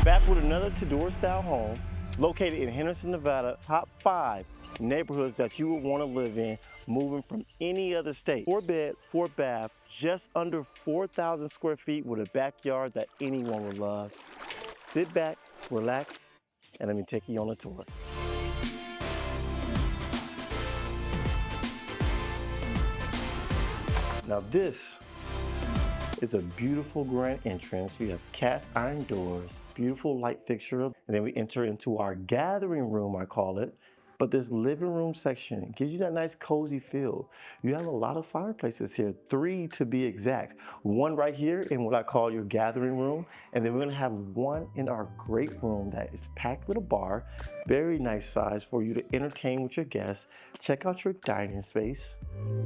Back with another Tudor-Style home located in Henderson, Nevada, top 5 neighborhoods that you would want to live in moving from any other state. 4-bed, 4-bath, just under 4,000 square feet with a backyard that anyone would love. Sit back, relax, and let me take you on a tour. Now this is a beautiful grand entrance. You have cast iron doors, beautiful light fixture, and then we enter into our gathering room, I call it. But this living room section gives you that nice cozy feel. You have a lot of fireplaces here, 3 to be exact. One right here in what I call your gathering room, and then we're gonna have one in our great room that is packed with a bar, very nice size for you to entertain with your guests. Check out your dining space.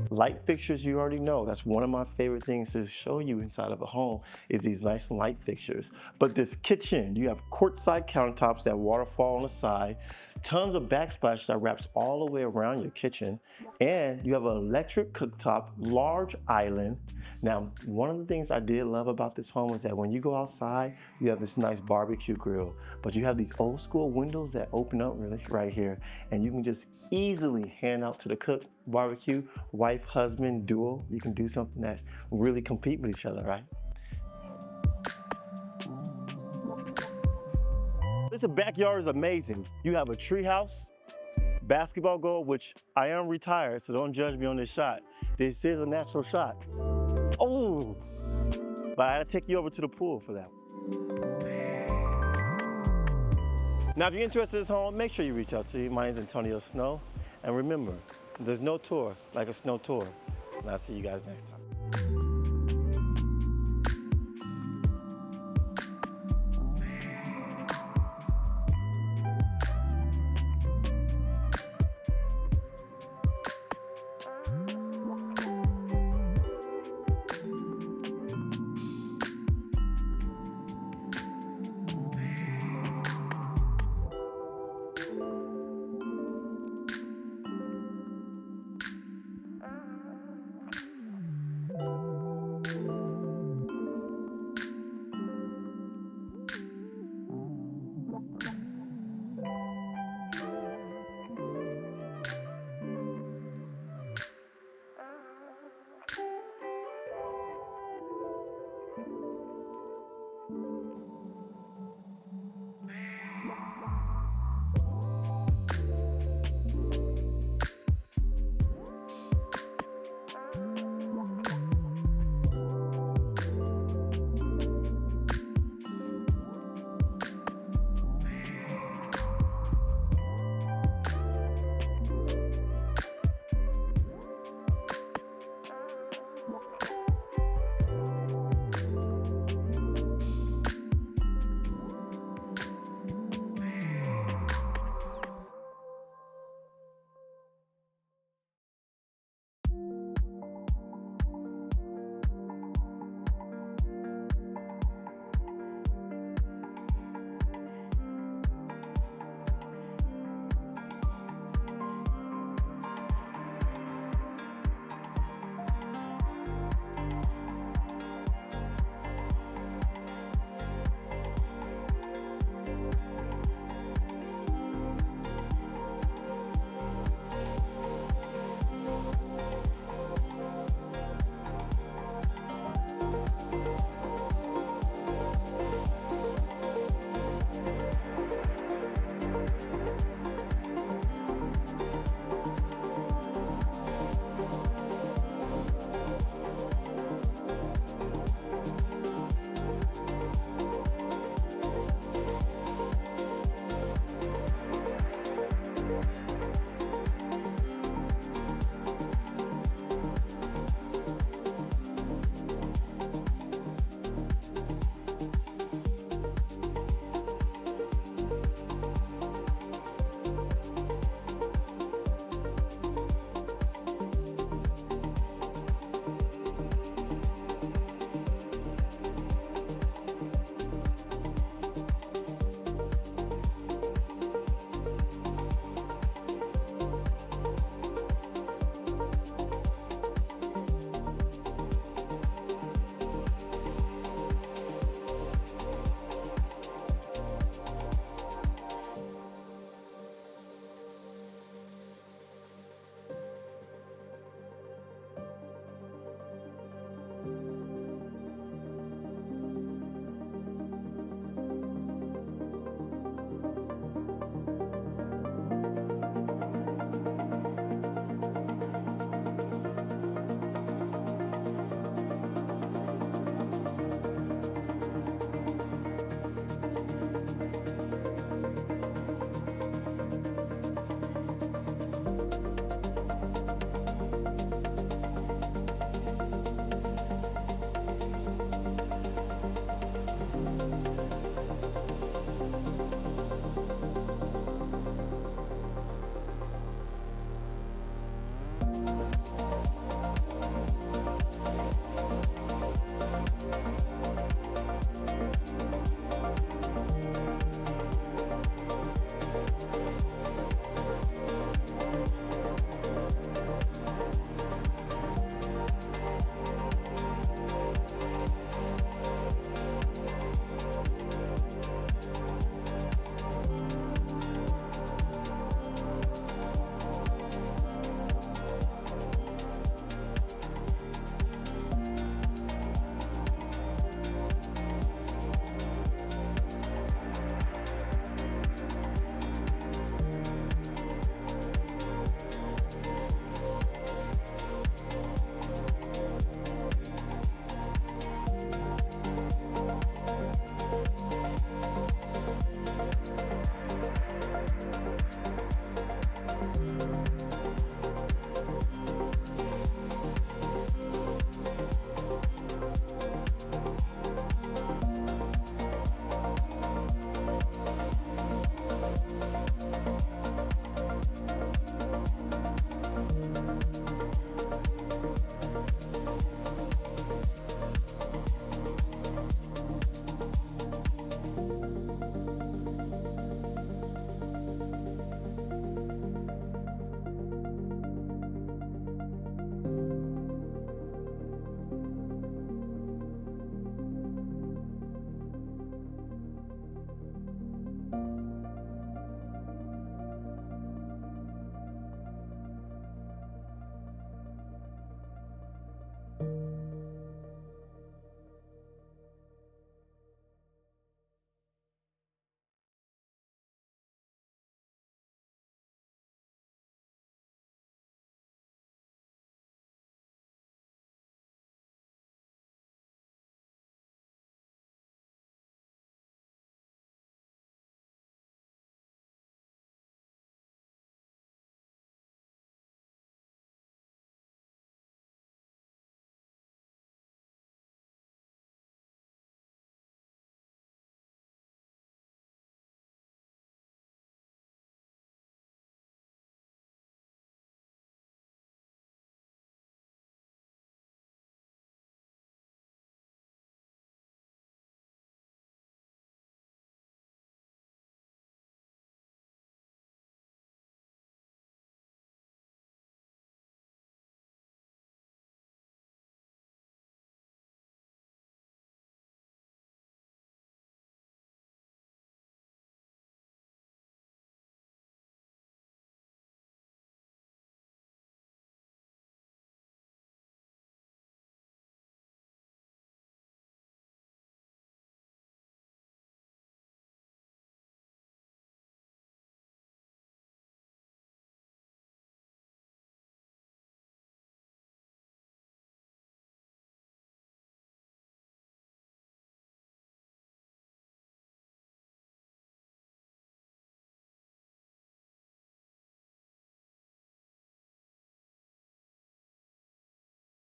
Light fixtures, you already know, that's one of my favorite things to show you inside of a home is these nice light fixtures. But this kitchen, you have quartzite countertops that waterfall on the side, tons of backsplash that wraps all the way around your kitchen, and you have an electric cooktop, large island. Now, one of the things I did love about this home is that when you go outside, you have this nice barbecue grill, but you have these old school windows that open up really right here, and you can just easily hand out to the cook, barbecue, wife, husband, duo. You can do something that really compete with each other, right? This backyard is amazing. You have a tree house, basketball goal, which I am retired, so don't judge me on this shot. This is a natural shot. Oh, but I had to take you over to the pool for that. Now, if you're interested in this home, make sure you reach out to me. My name is Antonio Snow. And remember, there's no tour like a snow tour. And I'll see you guys next time.